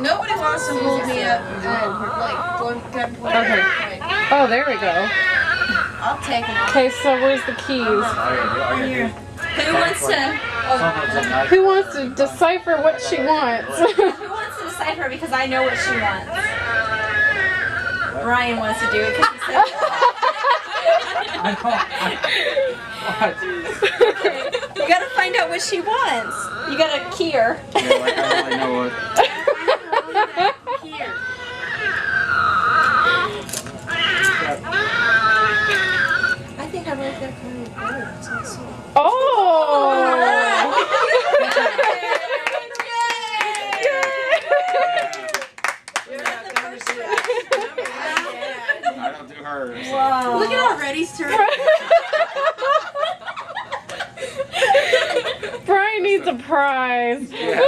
Nobody wants to hold me up like gunpoint. Okay. Oh, there we go. I'll take them. Okay, so where's the keys? Right here. Who wants to decipher what she wants? Who wants to decipher because I know what she wants? Brian wants to do it because he said What? you gotta find out what she wants. You gotta key her. Yeah, like I only know what. Here. I think I like that kind of color. It's so sweet. Oh! I don't do hers. Wow. Look at already's turn. Brian needs a prize. Yes.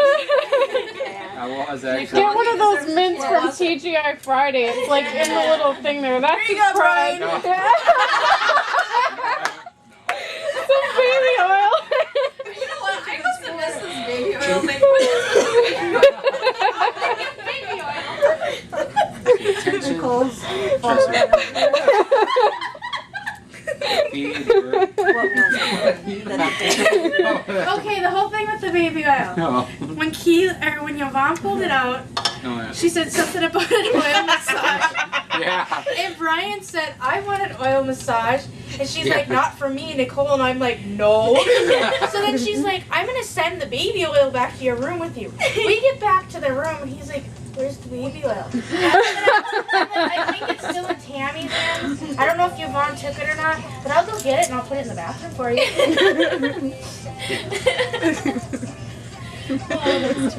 I was actually. Get one of those mints from TGI Friday. It's like in the little thing there. That's Here you a go, prize. Brian. Yeah. Some baby oil. You know what? I must have missed this baby oil thing. Baby oil. Okay, the whole thing with the baby oil. No. When your mom pulled it out, she said something about an oil massage. Yeah. And Brian said, I want an oil massage. And she's like, not for me, Nicole. And I'm like, no. So then she's like, I'm going to send the baby oil back to your room with you. We get back to the room and he's like, where's the baby oil? And I think it's still in Tammy's hands. I don't know if Yvonne took it or not, but I'll go get it and I'll put it in the bathroom for you.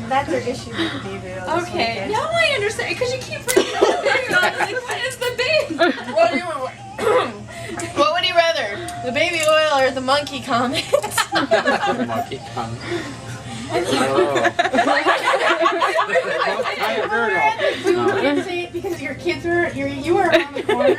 That's our issue with the baby oil. Okay, now I understand because you keep bringing up the baby oil. I was like, what is the baby? What would you rather? The baby oil or the monkey comment? Monkey come. You didn't say it because your kids were, you were around the corner.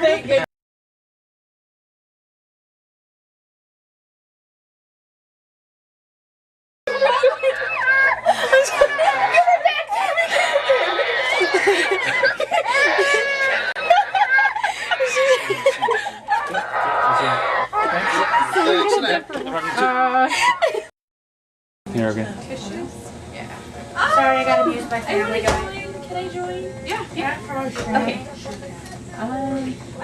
Here again. Sorry, I got abused by family. Can I join? Yeah, for sure. Okay. I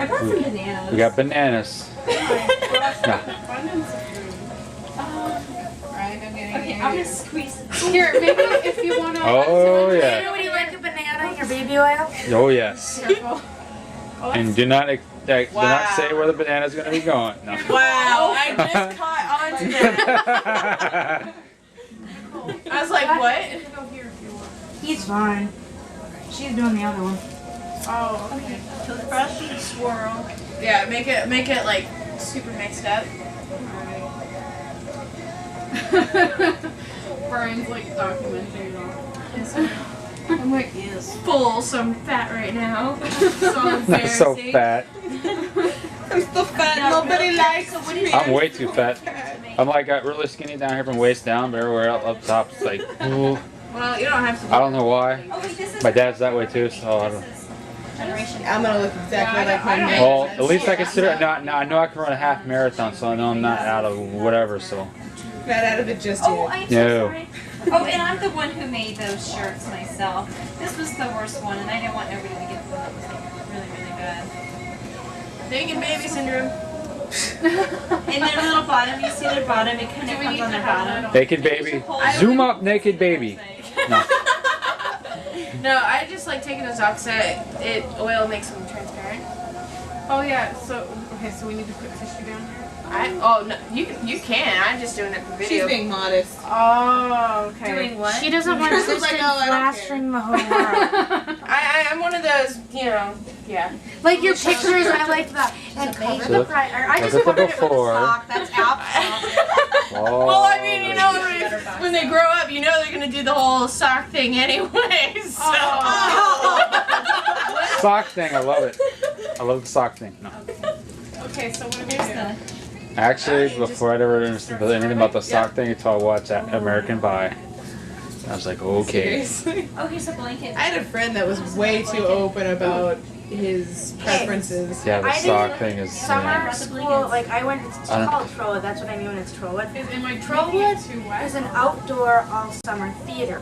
brought some bananas. We got bananas. Yeah. Okay, I'm gonna squeeze it. Here, maybe if you want to. Oh yeah. Would you like a banana in your baby oil? Oh yes. Careful. And do not say where the banana's gonna be going. No. Wow, I just caught onto that. I was like, what? He's fine. She's doing the other one. Oh, okay. Toothbrush and swirl. Yeah, make it like super mixed up. Brian's like documenting it all. I'm like, full some fat right now. So embarrassing. So fat. I'm so fat. Nobody likes me. I'm way too fat. I'm like got really skinny down here from waist down, but everywhere up top it's like, ooh. Well, you don't have to. I don't know why. Oh, wait, this is My dad's that way too, so I don't. generation. I'm gonna look exactly like my man. Well, at least I consider. Now I know I can run a half marathon, so I know I'm not out of whatever. So. Got out of it just Oh, yet. I'm so No. sorry. Oh, and I'm the one who made those shirts myself. This was the worst one, and I didn't want everybody to get the one that was like really, really bad. Naked baby syndrome. And their little bottom, you see their bottom, it kind of comes on their bottom. Naked baby. Zoom up, naked baby. No. No, I just like taking those off so oil makes them transparent. Oh yeah, so we need to put tissue down here. No, you can. I'm just doing it for video. She's being modest. Oh, okay. Doing what? She doesn't want Krystle's this like, thing oh, I don't plastering the whole world. I'm one of those, yeah. Like your pictures, I like that. And cover the price. I just Look at the covered it with a before. sock. That's out. Oh. Well, I mean, when they grow up, they're gonna do the whole sock thing anyways. So. Sock thing, I love it. I love the sock thing. No. Okay, so what are we doing? Actually, before I ever understood anything about the sock thing until I watched that American Pie. I was like, okay. Seriously. Oh, here's a blanket. I had a friend that was way too open about his preferences. Yeah, the I sock did thing is. Summer Yeah. school, like I went to I don't- college Trollwood, that's what I mean when it's Trollwood. Am I Trollwood too wet? is an outdoor all summer theater.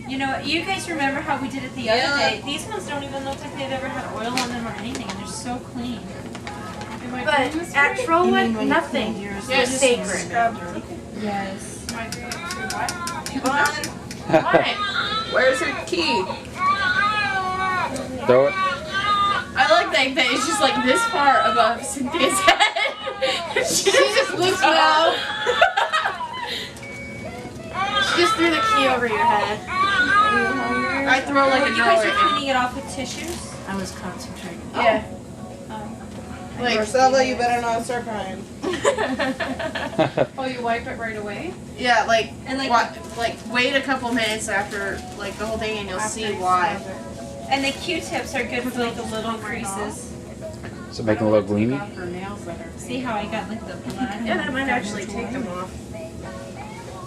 You know, you guys remember how we did it the other day? These ones don't even look like they've ever had oil on them or anything, and they're so clean. Am I But doing this at right? Trollwood, nothing is sacred. Yes. Am I doing it too wet? What? Where's her key? Throw it. I like that it's just like this far above Cynthia's head. she just looks low. She just threw the key over your head. I throw like a You girl guys are right now. cleaning it off with tissues? I was concentrating. Yeah. Like, Marcella, you better not start crying. Oh, you wipe it right away? Yeah, like, And like, wait a couple minutes after, like, the whole thing and you'll see why. and the Q-tips are good for like the little creases. Does it make them look gleamy? See how I got like the blood? Yeah, that might actually take them off.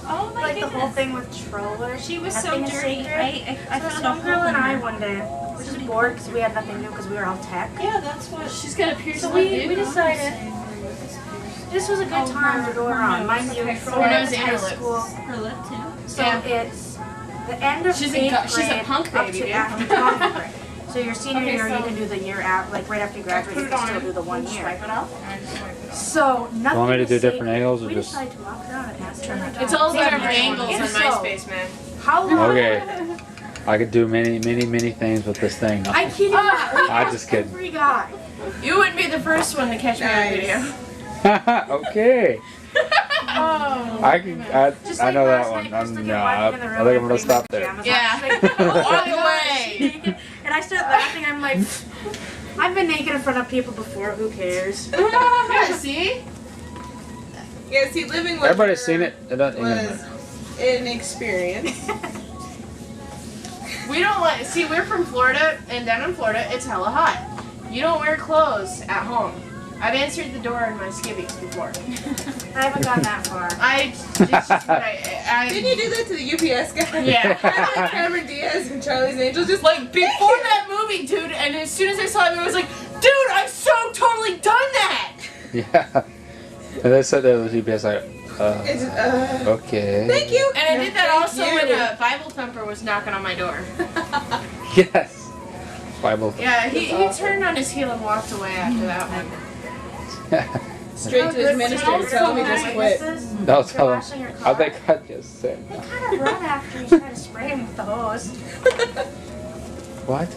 Oh my Like the goodness. whole thing with Trollwood. She was so nothing is dirty. sacred. I So this found a one girl hole in and I her. one day, we were just bored because we had nothing to do because we were all tech. Yeah, that's what. She's got a piercing So we decided this was a good time to go around. Mind you, Okay, Trollwood nose is and high her lips. school. Her lip too. So Yeah. it's the end of She's a 8th gu- she's a grade punk up baby, to dude. after 12th grade. So your senior Okay, year, so- you can do the year out, like right after you graduate, put you it can on. still do the 1 year. Swipe it off. So nothing. want me to is do different sacred. angles or we just- decided to walk around and ask her. It's all about Sacred. angles on If so, MySpace, man. How long? Okay. I could do many things with this thing. I kid you not. we I'm asked just kidding. Every guy. You wouldn't be the first one to catch me on video. Okay. Oh. I can. Just I like know that last one. night, Krystle I'm get not. walking in the I room think I'm and gonna putting stop my there. pajamas on. Yeah. She's like, oh Walk my God, away. she's naked. And I start laughing. I'm like, I've been naked in front of people before. Who cares? Yeah, see? Yeah, see, living with Everybody's her seen it. It doesn't- was an experience. We don't like, see, we're from Florida, and down in Florida, it's hella hot. You don't wear clothes at home. I've answered the door in my skivvies before. I haven't gone that far. It's just what I Didn't you do that to the UPS guy? Yeah. Like Cameron Diaz and Charlie's Angels, just Like, before that movie, dude, and as soon as I saw it, I was like, dude, I've so totally done that! Yeah. And they said that was UPS like. It's, Okay. thank you. And I did that Thank also you. when Bible Thumper was knocking on my door. Yes. Bible. Yeah, he turned on his heel and walked away after that one. Straight to his minister to tell me just quit. No, tell them. washing your I car. think I just said. They kind of run after you try to spray him with the hose. What?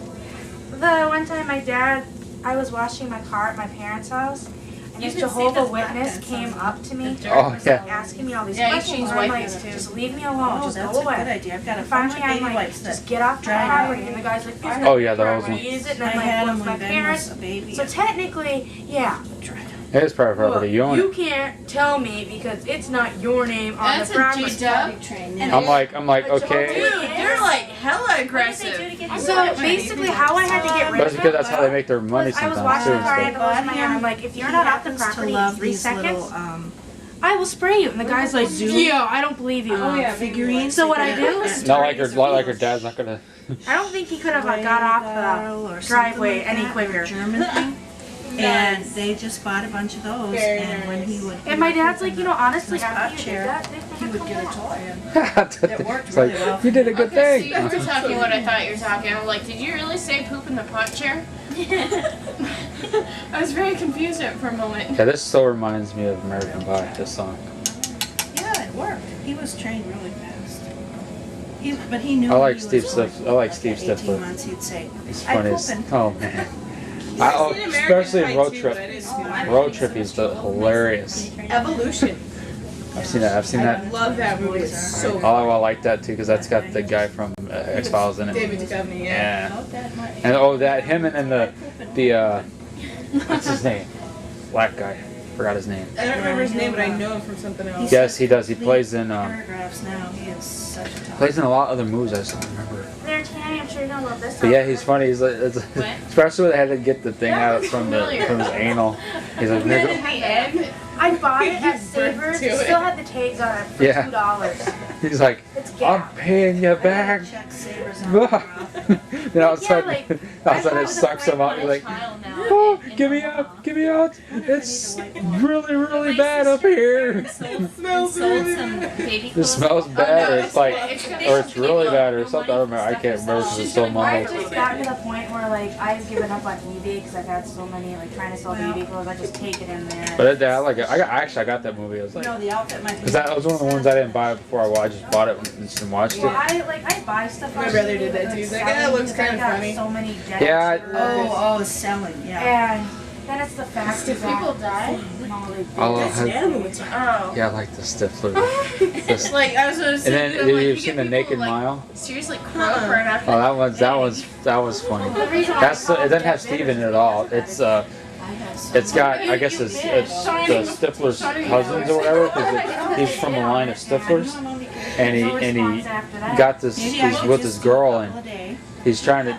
The one time my dad, I was washing my car at my parents' house, and You this can see Jehovah the black Witness dents came on up to me, Oh was yeah. like asking me all these Yeah, you questions. change and I'm white like, ones, too. just leave me alone, Oh, just that's go a good away. idea. I've got a And bunch of finally, I'm baby like, wipes just that get off the dry property. And the guy's like, there's Oh yeah, the no hose one. use it. And I I'm had like, them well, my when Ben parents. was a baby. So technically, yeah. It is private property. You own you it. can't tell me because it's not your name on That's the a property. G-dub. I'm like But okay. Jehovah's Dude, they're like hella aggressive. So basically, how I had to get rid But of it's because it that's how they make their money was I was sometimes too. watching the car, I had So. the hose in my hand. I'm like, if you're not off the He happens to property in love 3 these seconds, little, I will spray you. And the guy's like, yeah, I don't believe you. Oh, yeah. figurines. So what I They do got is- Not like her dad's not gonna. I don't think he could have got Girl off or the something driveway like any that, quicker. German thing. And they just bought a bunch of those, Very and when he would. And my dad's like, you know, honestly, His after hot you did chair, that, he would get a toy, and It worked it's really like well. you did a good Okay, thing. so you were talking what I thought you were talking. I'm like, did you really say poop in the pot chair? I was very confused for a moment. Yeah, this still reminds me of American Pie. This song. yeah, it worked. He was trained really fast. But he knew. I like he Steve was Stiff- going I like at Steve 18 Stifler. months, he'd say, It's I funny. poop As, and oh man. I've seen American Especially Pie in Road too, Trip. but I didn't see that. Road Trip is hilarious. Evolution. I've seen that. I've seen I that. love that movie. It's so Oh, I like that too because that's got the guy from X Files in it. David Duchovny, yeah. Yeah. And that him and the what's his name? Black guy. Forgot his name. I don't remember his name, but I know him from something else. Yes, he does. He plays in paragraphs now. He is such a top. plays in a lot of other movies. I just don't remember. There, Tammy, I'm sure you're gonna love this. But yeah, he's funny. He's like, especially when they had to get the thing out from familiar. his anal. He's like, And then nigga. at the end, I bought it at You burnt Savers. to It it. still had the tags on it for Yeah. $2. He's like, It's I'm paying you back. Check Sabres on the rough. Then all of a Yeah, sudden, like, all of a sudden I it was sucks him out. You're like, oh, get me out, get me out. It's really, really bad up here. Sold some baby It clothes. smells bad, or it's like, It's or it's really bad, or something. I don't remember. I can't remember because it's so I've mild. just gotten to the point where like I've given up on eBay because I've had so many like trying to sell baby clothes. I just take it in there. But I like it. I got that movie. I was like, No, the outfit might be. because that was one of the ones I didn't buy before. I just bought it and just watched Well, it. I buy stuff. My on brother eBay did that that's too. He's like, selling "Yeah, it looks because I kinda got funny." So many dead Yeah, selling, yeah. And then it's the fact Did that people die? no, they I love That's it. animals. Oh. Yeah, I like the Stifler. This- Like I was gonna and say, then I'm have like, you you seen get the people, Naked like, Mile? seriously croak right after. Oh, that was funny. The reason why That's it's called it doesn't have dead Steve bitters in it at is all. because It's got I guess it's the Stifler's cousins or whatever because he's from the line of Stiflers, and he got this he's with this girl and he's trying to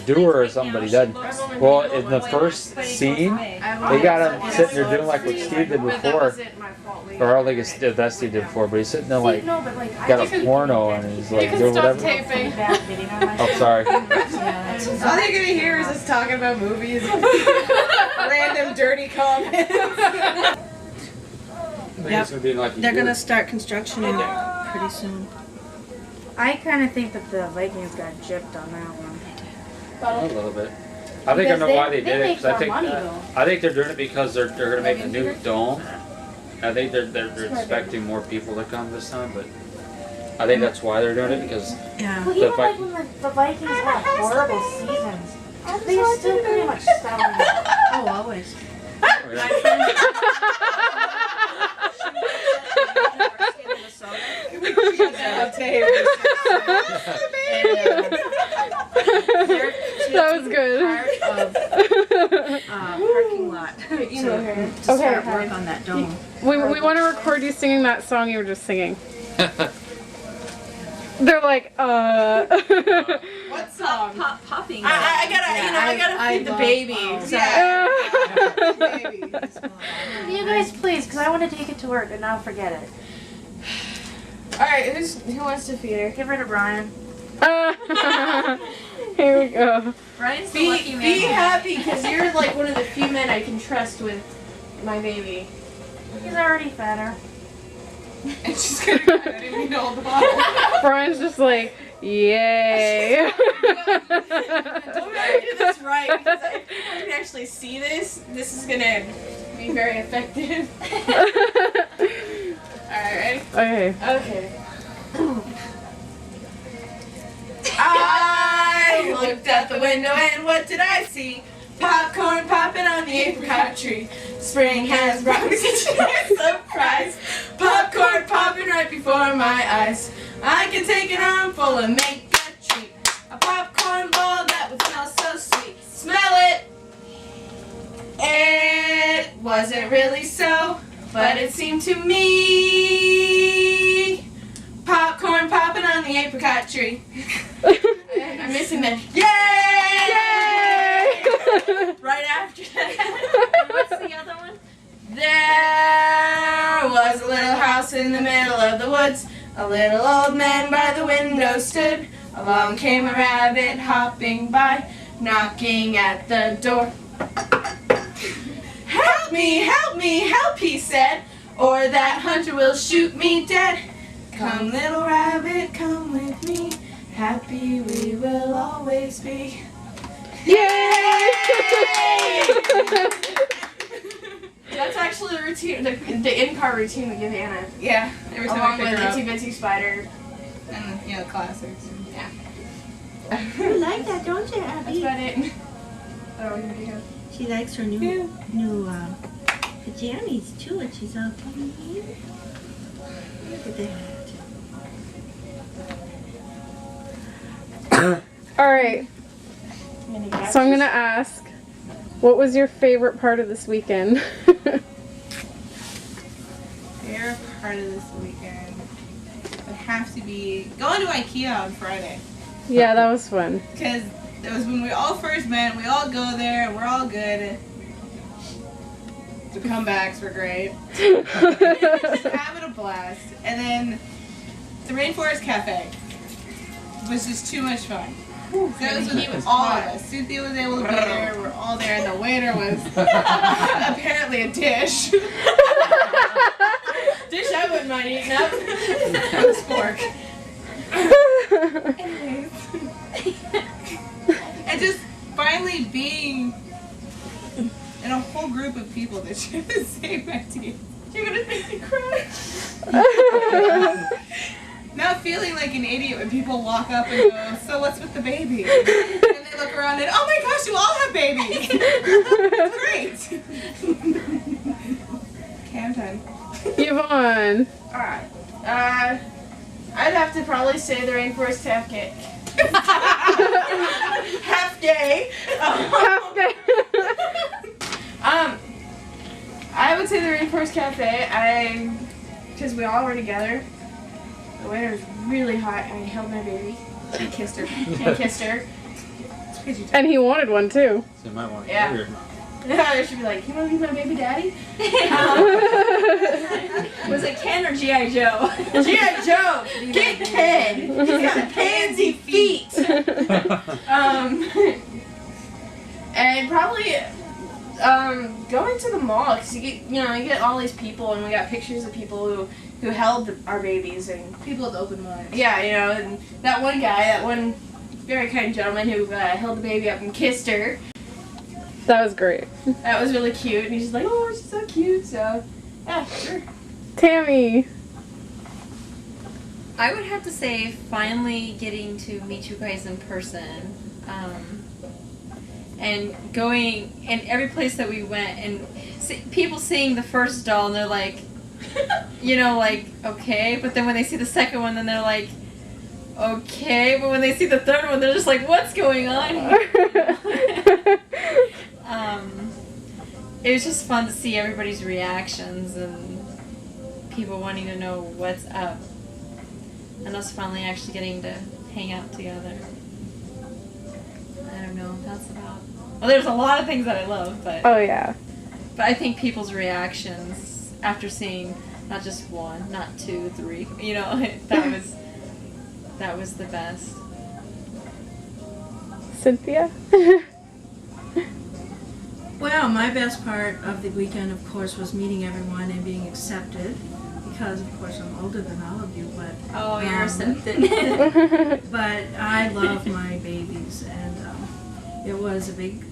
do her or something, but he doesn't. Well, in the first scene, they got him sitting there doing like what Steve did before, or I don't think it's that Steve did before, but he's sitting there like got a porno and he's like You doing can stop whatever. taping. Oh, sorry. All you're gonna hear is us talking about movies. Random dirty comments. They're gonna start construction pretty soon. I kind of think that the Vikings got gypped on that one. A little bit. I think I know why they did it. 'Cause I think they're doing it because they're gonna make a new dome. I think they're expecting more people to come this time, but I think that's why they're doing it because Yeah. Well, The even Vi- like when the Vikings had horrible seasons, they still pretty much selling it. Oh, always. That was good. Parking lot. To start work on that dome. We want to record you singing that song you were just singing. They're like, What song? Popping. I gotta, I gotta feed the baby. Can you guys please, because I want to take it to work and I'll forget it. All right, who wants to feed her? Give her to Brian. Here we go. Brian's the lucky Be man. happy because you're like one of the few men I can trust with my baby. He's already fed her. And she's gonna cry. I didn't mean to hold the bottle. Brian's just like, yay. Don't do this right because if people can actually see this, this is gonna be very effective. Alright, ready? Okay. Okay. I looked out the window and what did I see? Popcorn popping on the apricot tree. Spring has brought me such a surprise. Popcorn popping right before my eyes. I can take an armful and make a treat. A popcorn ball that would smell so sweet. Smell it! It wasn't really so, but it seemed to me. Popcorn popping on the apricot tree. I'm missing the yay! Right after that. What's the other one? There was a little house in the middle of the woods. A little old man by the window stood. Along came a rabbit hopping by, knocking at the door. Help me, help me, help, he said, or that hunter will shoot me dead. Come, little rabbit, come with me. Happy we will always be. Yay! That's actually the routine, the in-car routine we give Anna. Yeah, every time Along I with pick her up. Itsy Bitsy Spider. And, you know, classics. You like that, don't you, That's Abby? about it. Oh, we can She likes her new pajamas too, and she's all coming here. Look at that. All right. So I'm gonna ask, what was your favorite part of this weekend? Favorite part of this weekend would have to be going to IKEA on Friday. Yeah, that was fun. Because it was when we all first met, we all go there, we're all good. The comebacks were great. Just having a blast. And then the Rainforest Cafe was just too much fun. That was with all of us. Cynthia was able to be there. We're all there, and the waiter was apparently a dish. Dish I wouldn't mind eating up. It was pork. Anyways. And just finally being in a whole group of people that share the same idea. You're gonna make me cry. Not feeling like an idiot when people walk up and go, so what's with the baby? And they look around and, oh my gosh, you all have babies. That's great. Okay, I'm done. Yvonne. Alright. I'd have to probably say the Rainforest half day. Half day. Half day. I would say the Rainforest Cafe. Because we all were together. The waiter was really hot. I held my baby and kissed her. And he wanted one too. So you might want to Yeah. hear it. I should be like, you want to be my baby daddy? Was it Ken or G.I. Joe? G.I. Joe! Get Ken! He's got pansy feet! And probably going to the mall, because you get all these people, and we got pictures of people who held our babies, and People with open minds. yeah, and that one guy, that one very kind gentleman who held the baby up and kissed her. That was great. That was really cute, and he's just like, oh, she's so cute, so yeah, sure. Tammy. I would have to say finally getting to meet you guys in person. And going in every place that we went and people seeing the first doll and they're like, like, okay, but then when they see the second one then they're like, okay, but when they see the third one they're just like, what's going on here? It was just fun to see everybody's reactions and people wanting to know what's up and us finally actually getting to hang out together. I don't know, that's about. Well, there's a lot of things that I love, but Oh yeah. I think people's reactions after seeing not just one, not two, three, that was the best. Cynthia. Well, my best part of the weekend, of course, was meeting everyone and being accepted. Because, of course, I'm older than all of you, but Oh, you're accepted. but I love my babies, and it was a big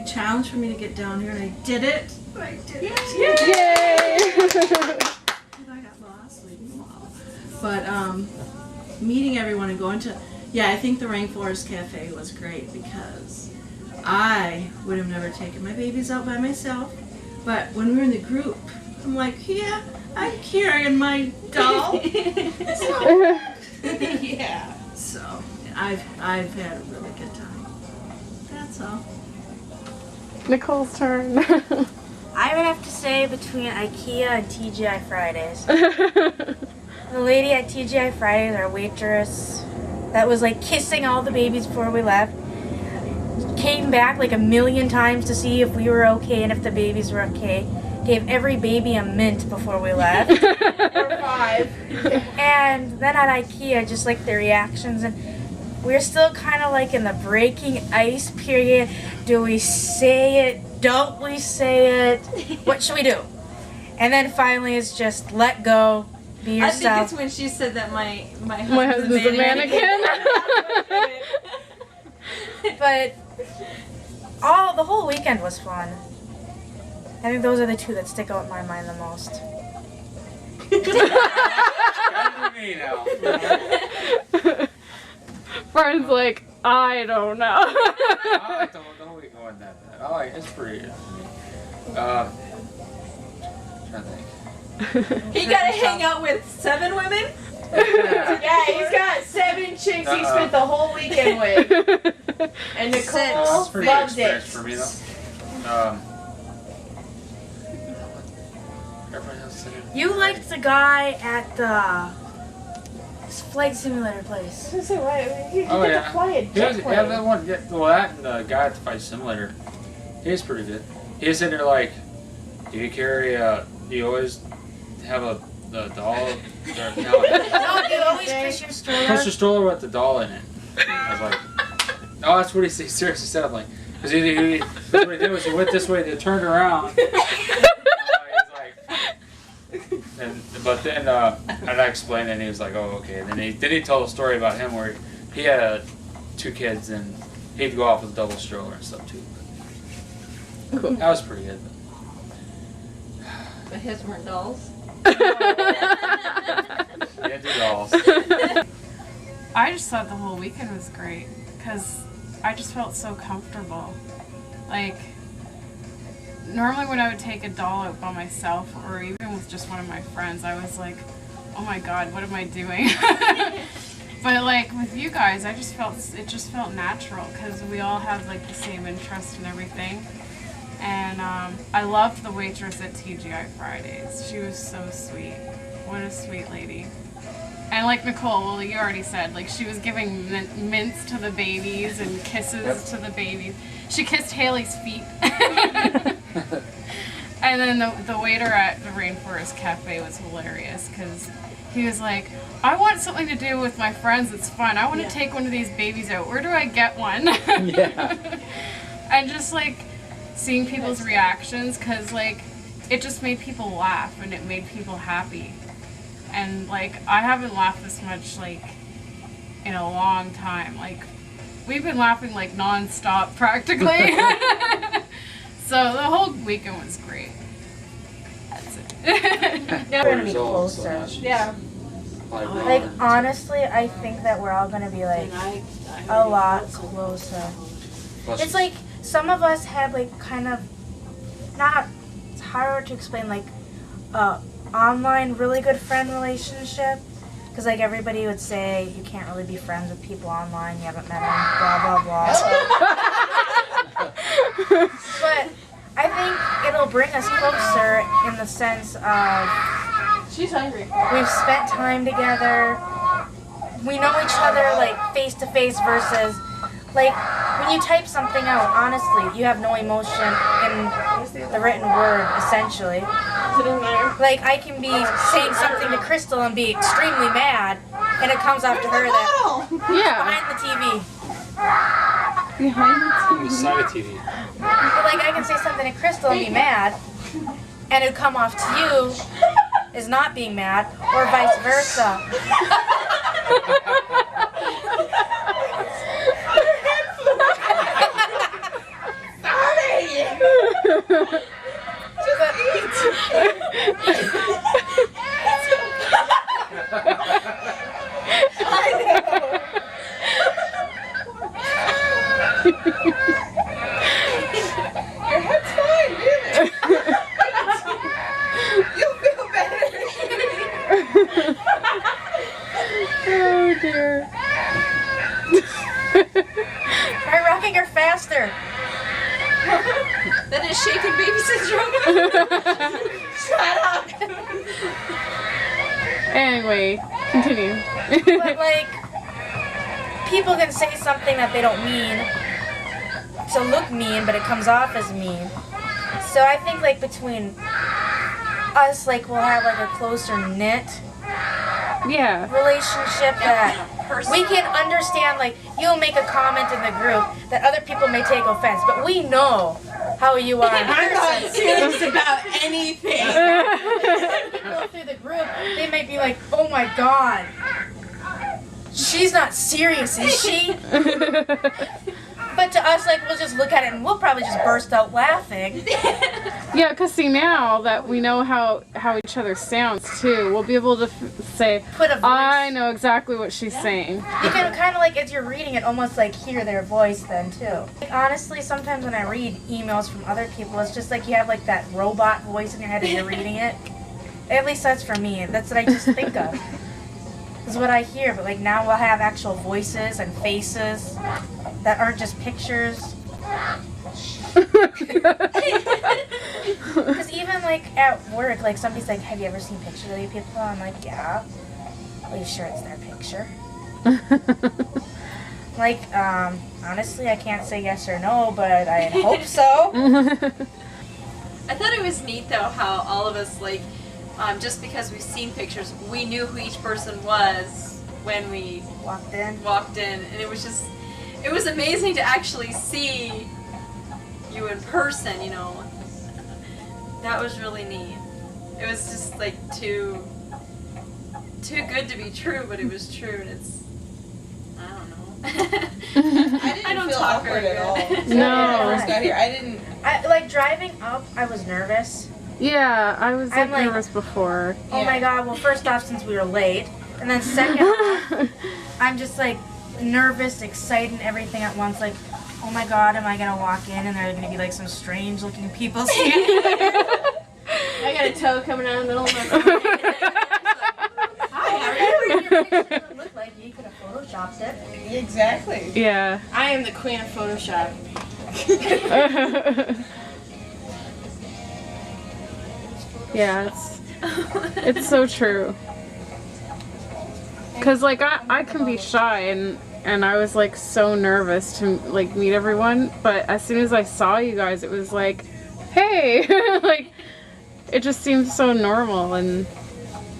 challenge for me to get down here, and I did it. I did it. Yay! I got lost leaving them all. But meeting everyone and going to, I think the Rainforest Cafe was great because I would have never taken my babies out by myself. But when we were in the group, I'm like, yeah, I'm carrying my doll. Yeah. So I've had a really good time. That's all. Nicole's turn. I would have to say between IKEA and TGI Fridays. The lady at TGI Fridays, our waitress, that was like kissing all the babies before we left, came back like a million times to see if we were okay and if the babies were okay. Gave every baby a mint before we left. Or 5. And then at IKEA, just like the reactions, and we're still kind of like in the breaking ice period. Do we say it? Don't we say it? What should we do? And then finally it's just let go, be I think yourself. it's when she said that my husband's a mannequin. But the whole weekend was fun. I think those are the two that stick out in my mind the most. Brian's like, I don't know. I like the whole week going that. I like it's pretty. Trying to think. He got to hang out with 7 women? Yeah, he's got 7 chicks he spent the whole weekend with. And Nicole That's a pretty good loved it. experience for me though. Everybody else said it. You liked the guy at the flight simulator place. He Oh get yeah. to fly a He was, jet yeah, plane. that one. Yeah, well, that and the guy at the Fight Simulator. He was pretty good. He was sitting there like, do you carry do you always have the doll? Or, no. No, you always push your stroller. Push the stroller with the doll in it. I was like, oh, that's what he seriously said. I'm like, because that's what he did was he went this way, they turned around. But then and I explained it and he was like, oh, okay. And then he told a story about him where he had 2 kids and he'd go off with a double stroller and stuff too. Cool. That was pretty good. But his weren't dolls. He didn't do dolls. I just thought the whole weekend was great because I just felt so comfortable. Like, normally when I would take a doll out by myself or even with just one of my friends, I was like, oh my god, what am I doing? But like with you guys, it just felt natural because we all have like the same interest in everything. And I loved the waitress at TGI Fridays. She was so sweet. What a sweet lady. And like Nicole, well, you already said, like she was giving mints to the babies and kisses to the babies. She kissed Haley's feet. And then the waiter at the Rainforest Cafe was hilarious because he was like, I want something to do with my friends that's fun. I want to take one of these babies out. Where do I get one? Yeah. And just like seeing people's reactions because like it just made people laugh and it made people happy. And like I haven't laughed this much like in a long time. Like we've been laughing like non-stop practically. So the whole weekend was great. That's it. Now we're gonna be closer. Yeah. Like honestly, I think that we're all gonna be like a lot closer. It's like some of us had like kind of not. It's harder to explain like online really good friend relationship because like everybody would say you can't really be friends with people online. You haven't met them. Blah blah blah. But I think it'll bring us closer in the sense of She's hungry. we've spent time together. We know each other like face to face versus like when you type something out, honestly, you have no emotion in the written word essentially. Like I can be saying something to Krystle and be extremely mad and it comes off to her that behind the TV. Behind the TV. Beside the TV. But like I can say something to Krystle and be mad and it'll come off to you as not being mad or vice versa. Your head's fine, really. You'll feel better. Oh dear. Try rocking her faster. That is shaken baby syndrome. Shut up. Anyway, continue. But like people can say something that they don't mean to look mean, but it comes off as mean. So I think like between us, like we'll have like a closer knit relationship that we can understand. Like you'll make a comment in the group that other people may take offense, but we know how you are in I'm not person. serious about anything. Go through the group, they might be like, "Oh my God, she's not serious, is she?" But to us, like we'll just look at it and we'll probably just burst out laughing. Yeah, because see, now that we know how each other sounds too, we'll be able to say, Put a voice. I know exactly what she's saying. You can kind of like, as you're reading it, almost like hear their voice then too. Like, honestly, sometimes when I read emails from other people, it's just like you have like that robot voice in your head and you're reading it. At least that's for me. That's what I just think of. Is what I hear. But like now we'll have actual voices and faces that aren't just pictures. Because even like at work, like somebody's like, "Have you ever seen pictures of you people?" I'm like, "Yeah." Are you sure it's their picture? Like, honestly, I can't say yes or no, but I hope so. I thought it was neat though how all of us like, just because we've seen pictures, we knew who each person was when we Walked in. and it was amazing to actually see you in person, you know. That was really neat. It was just like too good to be true, but it was true, and it's, I don't know. I don't feel talk awkward very at all. good. When I first got here, I didn't. I like driving up. I was nervous. Yeah, I was I'm like- nervous before. Oh my god. Well, first off, since we were late, and then second off, I'm just like nervous, excited, and everything at once. Like, oh my god, am I gonna walk in and there are gonna be like some strange-looking people standing there? I got a toe coming out of the middle of my Hi, how are you? Your picture doesn't look like you could have photoshopped it. Exactly. Yeah. I am the queen of Photoshop. Yeah, it's so true. Cause like I can be shy and I was like so nervous to like meet everyone, but as soon as I saw you guys, it was like, hey, like it just seemed so normal and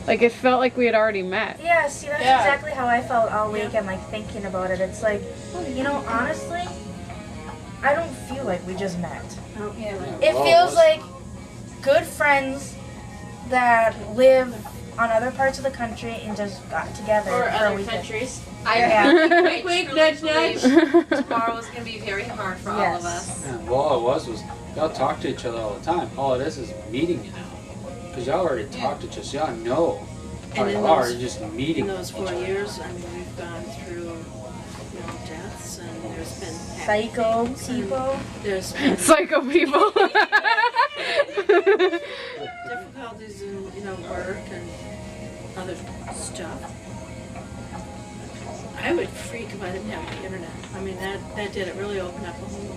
like it felt like we had already met. Yeah, see, that's Yeah. exactly how I felt all week and like thinking about it. It's like, you know, honestly, I don't feel like we just met. It feels like good friends that live on other parts of the country and just got together Or for a other weekend. countries. Yeah. Wink, wink, nudge, nudge. Tomorrow is going to be very hard for all of us. Yeah, well, all it was y'all talk to each other all the time. All it is meeting you now. Because y'all already talked to each other, so y'all know how And in you are. those- You're just meeting In those each 4 other. years, I mean, we've gone through, deaths, and there's been Psycho people. There's been Psycho people. difficulties in, work and other stuff. I would freak if I didn't have the internet. I mean, that did it. Really opened up a whole